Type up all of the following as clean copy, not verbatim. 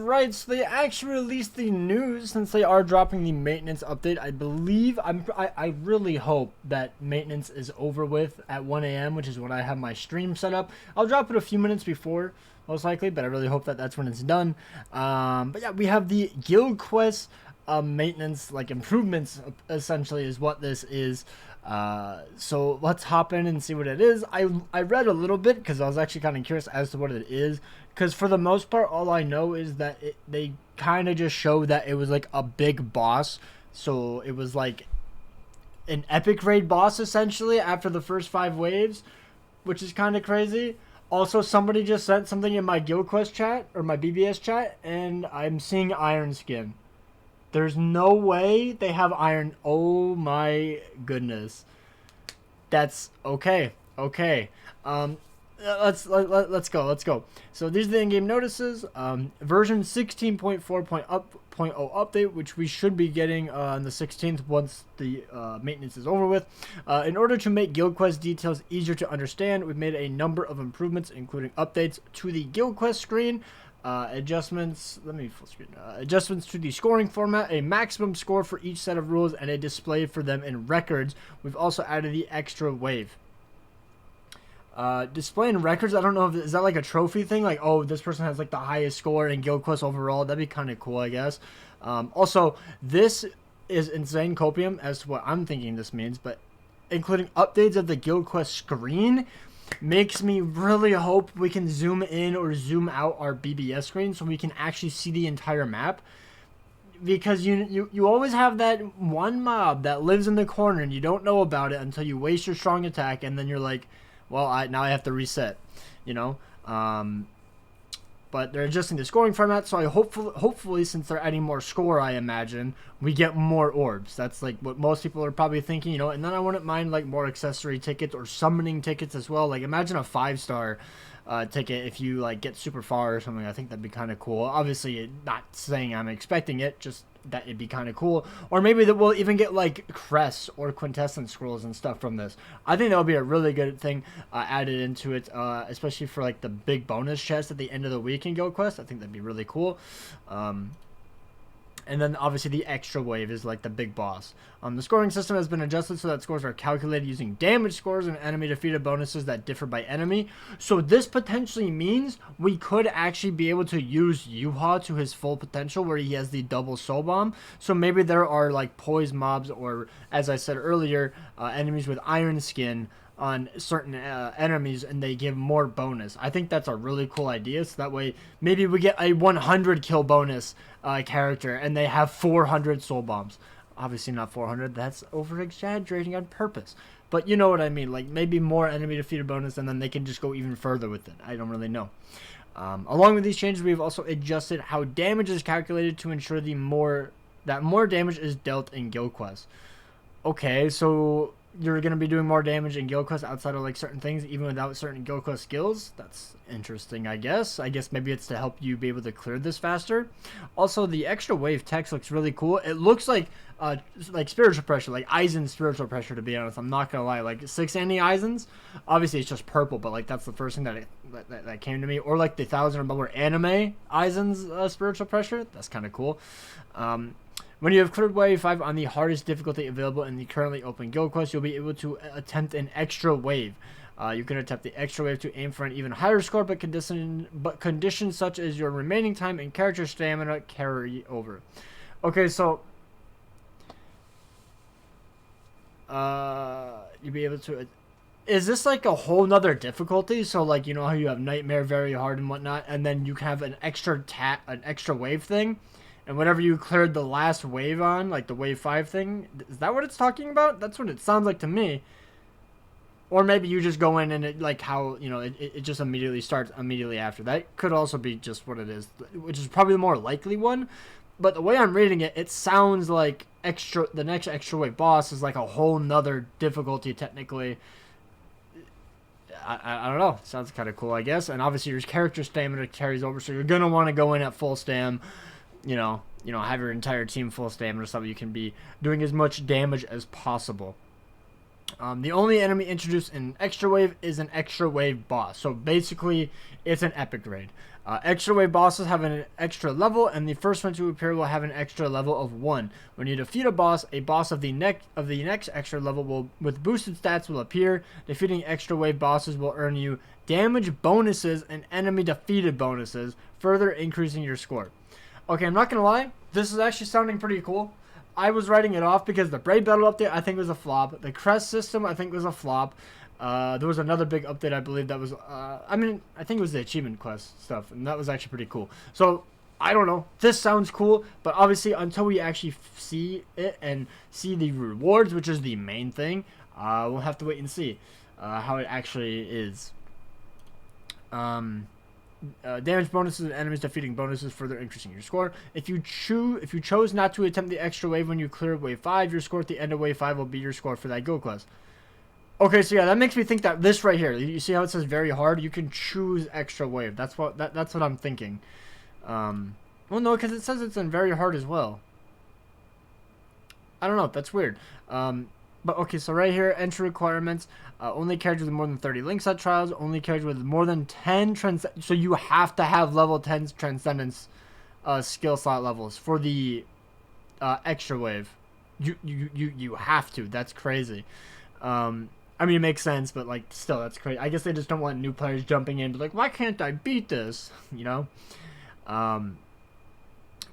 Alright, so they actually released the news since they are dropping the maintenance update. I believe, I really hope that maintenance is over with at 1 a.m., which is when I have my stream set up. I'll drop it a few minutes before, most likely, but I really hope that that's when it's done. But yeah, we have the Guild Quest maintenance, like improvements, essentially, is what this is. So let's hop in and see what it is. I read a little bit because I was actually kind of curious as to what it is. Because for the most part, all I know is that they kind of just show that it was like a big boss. So it was like an epic raid boss essentially after the first 5 waves, which is kind of crazy. Also, somebody just sent something in my Guild Quest chat or my BBS chat, and I'm seeing Iron Skin. There's no way they have iron. Oh my goodness. That's okay. Okay. Let's go. So these are the in-game notices. Version 16.4.0 update, which we should be getting on the 16th once the maintenance is over with. In order to make Guild Quest details easier to understand, we've made a number of improvements, including updates to the Guild Quest screen, adjustments to the scoring format, a maximum score for each set of rules, and a display for them in records. We've also added the extra wave. Displaying records, I don't know if is that like a trophy thing, like, oh, this person has like the highest score in Guild Quest overall. That'd be kind of cool, I guess. Also, this is insane copium as to what I'm thinking this means, but including updates of the Guild Quest screen makes me really hope we can zoom in or zoom out our BBS screen so we can actually see the entire map. Because you always have that one mob that lives in the corner and you don't know about it until you waste your strong attack, and then you're like, well, now I have to reset, you know. But they're adjusting the scoring format, so hopefully, since they're adding more score, I imagine we get more orbs. That's like what most people are probably thinking, you know. And then I wouldn't mind like more accessory tickets or summoning tickets as well. Like imagine a 5-star ticket if you like get super far or something. I think that'd be kind of cool. Obviously, not saying I'm expecting it, just that it'd be kind of cool. Or maybe that we'll even get like crests or quintessence scrolls and stuff from this. I think that would be a really good thing added into it, especially for like the big bonus chest at the end of the week in Guild Quest. I think that'd be really cool. And then obviously the extra wave is like the big boss. The scoring system has been adjusted so that scores are calculated using damage scores and enemy defeated bonuses that differ by enemy. So this potentially means we could actually be able to use Yuha to his full potential where he has the double soul bomb. So maybe there are like poise mobs or, as I said earlier, enemies with iron skin on certain enemies and they give more bonus. I think that's a really cool idea, so that way maybe we get a 100 kill bonus character and they have 400 soul bombs. Obviously not 400, that's over exaggerating on purpose, but you know what I mean. Like maybe more enemy defeated bonus and then they can just go even further with it. I don't really know. Along with these changes, we've also adjusted how damage is calculated to ensure that more damage is dealt in Guild Quest. Okay, so you're going to be doing more damage in Guild Quest outside of like certain things, even without certain Guild Quest skills. That's interesting, I guess. I guess maybe it's to help you be able to clear this faster. Also, the extra wave text looks really cool. It looks like spiritual pressure, like Aizen's spiritual pressure, to be honest. I'm not going to lie. Like 6 anti-Aizens. Obviously, it's just purple, but like that's the first thing that came to me. Or like the 1000 or more anime Aizen's spiritual pressure. That's kind of cool. When you have cleared Wave 5 on the hardest difficulty available in the currently open Guild Quest, you'll be able to attempt an extra wave. You can attempt the extra wave to aim for an even higher score, but conditions such as your remaining time and character stamina carry over. Okay, so you'll be able to... Is this like a whole nother difficulty? So like, you know how you have Nightmare very hard and whatnot, and then you have an extra wave thing? And whenever you cleared the last wave on, like the wave 5 thing, is that what it's talking about? That's what it sounds like to me. Or maybe you just go in and it, like how, you know, it just immediately starts immediately after. That could also be just what it is, which is probably the more likely one. But the way I'm reading it, it sounds like the next extra wave boss is like a whole nother difficulty technically. I don't know. Sounds kind of cool, I guess. And obviously your character stamina carries over, so you're going to want to go in at full stam. You know, have your entire team full stamina so you can be doing as much damage as possible. The only enemy introduced in Extra Wave is an Extra Wave boss. So basically, it's an epic grade. Extra Wave bosses have an extra level, and the first one to appear will have an extra level of 1. When you defeat a boss of the next extra level with boosted stats will appear. Defeating Extra Wave bosses will earn you damage bonuses and enemy defeated bonuses, further increasing your score. Okay, I'm not gonna lie, this is actually sounding pretty cool. I was writing it off because the Brave Battle update I think was a flop. The Crest system I think was a flop. There was another big update I believe that was, I think it was the Achievement Quest stuff, and that was actually pretty cool. So, I don't know. This sounds cool, but obviously until we actually see it and see the rewards, which is the main thing, we'll have to wait and see how it actually is. Damage bonuses and enemies defeating bonuses, further increasing your score. If you chose not to attempt the extra wave when you clear wave 5, your score at the end of wave 5 will be your score for that guild quest. Okay, so yeah, that makes me think that this right here, you see how it says very hard? You can choose extra wave. That's what I'm thinking. Well, no, because it says it's in very hard as well. I don't know. That's weird. But okay, so right here, entry requirements. Only characters with more than 30 link set trials. Only characters with more than 10 so you have to have level 10 transcendence skill slot levels for the extra wave. You have to. That's crazy. I mean, it makes sense, but like still, that's crazy. I guess they just don't want new players jumping in, but like, why can't I beat this? You know.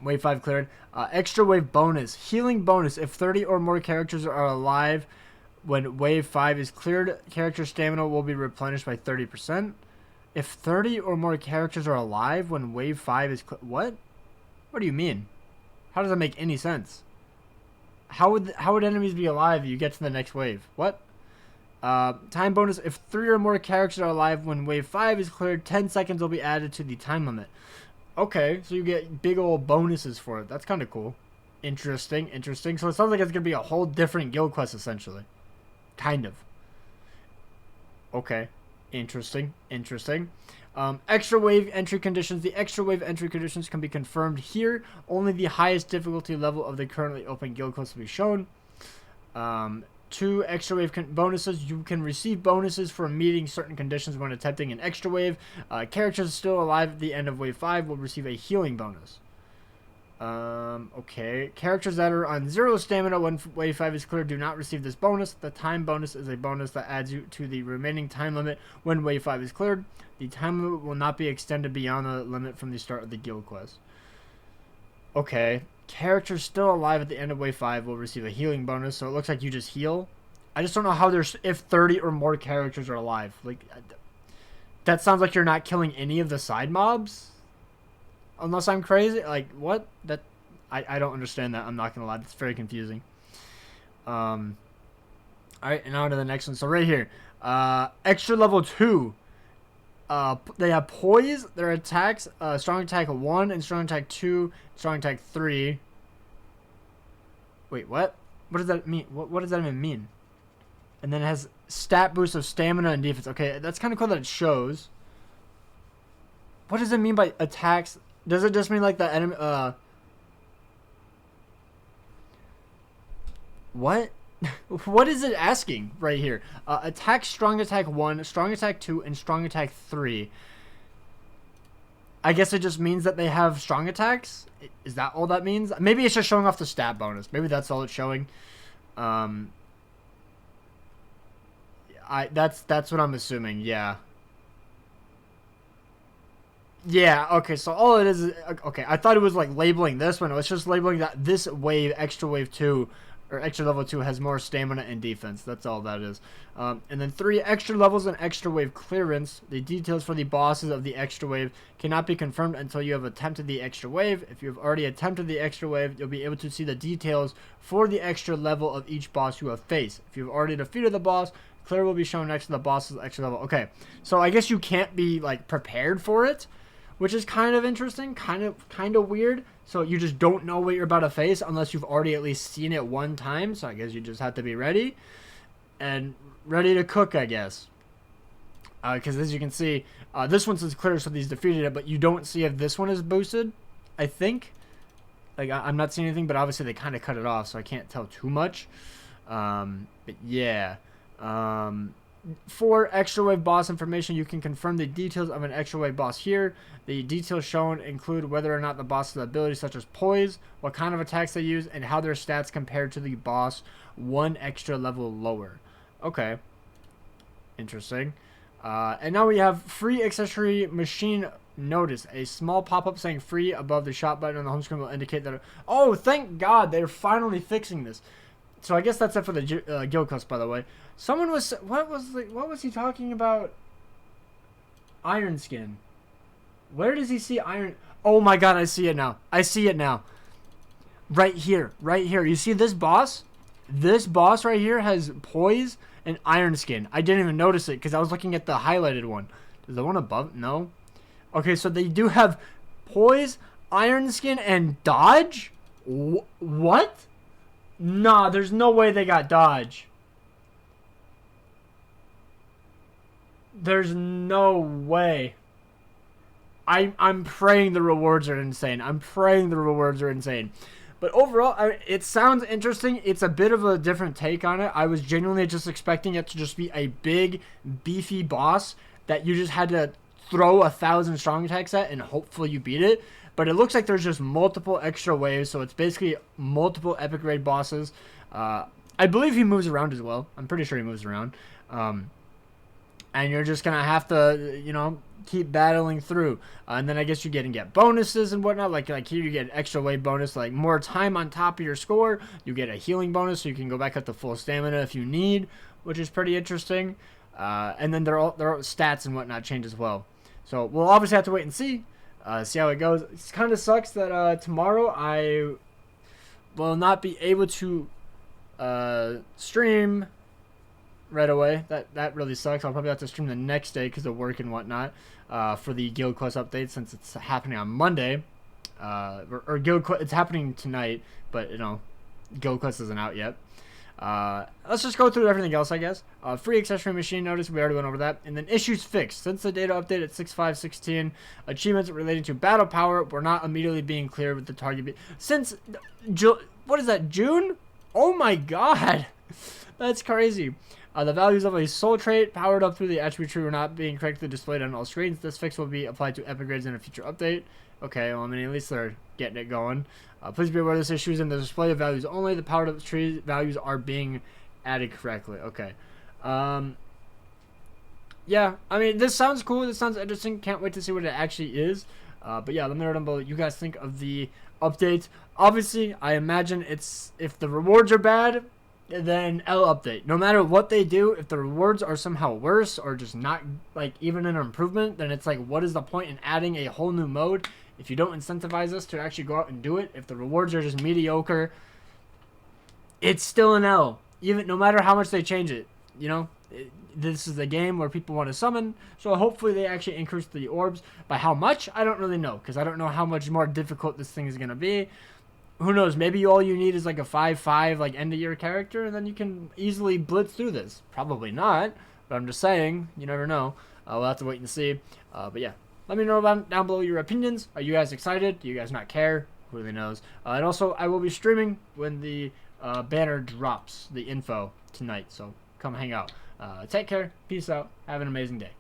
Wave 5 cleared. Extra wave bonus. Healing bonus. If 30 or more characters are alive when wave 5 is cleared, character stamina will be replenished by 30%. If 30 or more characters are alive when wave 5 is what? What do you mean? How does that make any sense? How would enemies be alive if you get to the next wave? What? Time bonus. If 3 or more characters are alive when wave 5 is cleared, 10 seconds will be added to the time limit. Okay, so you get big old bonuses for it. That's kind of cool. Interesting. So it sounds like it's going to be a whole different guild quest, essentially. Kind of. Okay. Interesting. Extra wave entry conditions. The extra wave entry conditions can be confirmed here. Only the highest difficulty level of the currently open guild quest will be shown. 2 extra wave bonuses. You can receive bonuses for meeting certain conditions when attempting an extra wave. Characters still alive at the end of wave 5 will receive a healing bonus. Okay. Characters that are on 0 stamina when wave 5 is cleared do not receive this bonus. The time bonus is a bonus that adds you to the remaining time limit when wave 5 is cleared. The time limit will not be extended beyond the limit from the start of the guild quest. Okay. Characters still alive at the end of wave 5 will receive a healing bonus, so it looks like you just heal. I just don't know how there's if 30 or more characters are alive. Like, that sounds like you're not killing any of the side mobs, unless I'm crazy. Like, what? That I don't understand that. I'm not gonna lie, it's very confusing. All right, and on to the next one. So right here, extra level 2. They have poise. Their attacks, strong attack 1 and strong attack 2, strong attack 3. Wait, what? What does that mean? What does that even mean? And then it has stat boost of stamina and defense. Okay, that's kind of cool that it shows. What does it mean by attacks? Does it just mean like the enemy? What? What is it asking right here? Attack, strong attack 1, strong attack 2, and strong attack 3. I guess it just means that they have strong attacks. Is that all that means? Maybe it's just showing off the stat bonus. Maybe that's all it's showing. That's what I'm assuming. Yeah. Yeah. Okay. So all it is okay. I thought it was like labeling this one. It's just labeling that this wave, extra wave 2. Or extra level 2 has more stamina and defense. That's all that is. And then 3 extra levels and extra wave clearance. The details for the bosses of the extra wave cannot be confirmed until you have attempted the extra wave. If you have already attempted the extra wave, you'll be able to see the details for the extra level of each boss you have faced. If you've already defeated the boss, clear will be shown next to the boss's extra level. Okay, so I guess you can't be like prepared for it, which is kind of interesting, kind of weird. So you just don't know what you're about to face unless you've already at least seen it one time. So I guess you just have to be ready and ready to cook, I guess. Because as you can see, this one says clear, so these defeated it, but you don't see if this one is boosted, I think. Like, I'm not seeing anything, but obviously they kind of cut it off, so I can't tell too much. But yeah. For extra wave boss information, you can confirm the details of an extra wave boss here. The details shown include whether or not the boss has abilities such as poise, what kind of attacks they use, and how their stats compare to the boss one extra level lower. Okay. Interesting. And now we have free accessory machine notice. A small pop-up saying free above the shop button on the home screen will indicate that... Oh, thank God, they're finally fixing this. So I guess that's it for the guild quest, by the way. Someone was... What was he talking about? Iron skin. Where does he see iron... Oh my God, I see it now. I see it now. Right here. Right here. You see this boss? This boss right here has poise and iron skin. I didn't even notice it because I was looking at the highlighted one. Is the one above? No. Okay, so they do have poise, iron skin, and dodge? What? Nah, there's no way they got dodge. There's no way. I'm praying the rewards are insane. I'm praying the rewards are insane. But overall, it sounds interesting. It's a bit of a different take on it. I was genuinely just expecting it to just be a big, beefy boss that you just had to throw 1,000 strong attacks at and hopefully you beat it. But it looks like there's just multiple extra waves, so it's basically multiple epic grade bosses. I believe he moves around as well. I'm pretty sure he moves around. And you're just going to have to, you know, keep battling through. And then I guess you get bonuses and whatnot. Like here you get an extra wave bonus, like more time on top of your score. You get a healing bonus, so you can go back up to full stamina if you need, which is pretty interesting. And then their stats and whatnot change as well. So we'll obviously have to wait and see how it goes. It kind of sucks that tomorrow I will not be able to stream right away. That really sucks. I'll probably have to stream the next day because of work and whatnot for the guild quest update, since it's happening on Monday. Or guild quest, it's happening tonight, but you know, guild quest isn't out yet. Let's just go through everything else, I guess. Free accessory machine notice, we already went over that. And then issues fixed. Since the data update at 6.5.16, achievements relating to battle power were not immediately being cleared with the target. Since, what is that, June? Oh my God. That's crazy. The values of a soul trait powered up through the attribute tree were not being correctly displayed on all screens. This fix will be applied to epic grades in a future update. Okay, well, I mean, at least they're getting it going. Please be aware this issue is in the display of values only. The powered up tree values are being added correctly. Okay. Yeah, I mean, this sounds cool. This sounds interesting. Can't wait to see what it actually is. But yeah, let me know down below what you guys think of the update. Obviously, I imagine it's, if the rewards are bad, then L update. No matter what they do, if the rewards are somehow worse or just not like even an improvement, then it's like, what is the point in adding a whole new mode if you don't incentivize us to actually go out and do it? If the rewards are just mediocre, it's still an L. Even no matter how much they change it, you know, this is a game where people want to summon, so hopefully they actually increase the orbs. By how much, I don't really know, because I don't know how much more difficult this thing is going to be. Who knows, maybe all you need is like a 5/5 like end of year character, and then you can easily blitz through this. Probably not, but I'm just saying, you never know. We'll have to wait and see. But yeah, let me know down below your opinions. Are you guys excited? Do you guys not care? Who really knows? And also, I will be streaming when the banner drops, the info tonight, so come hang out. Take care, peace out, have an amazing day.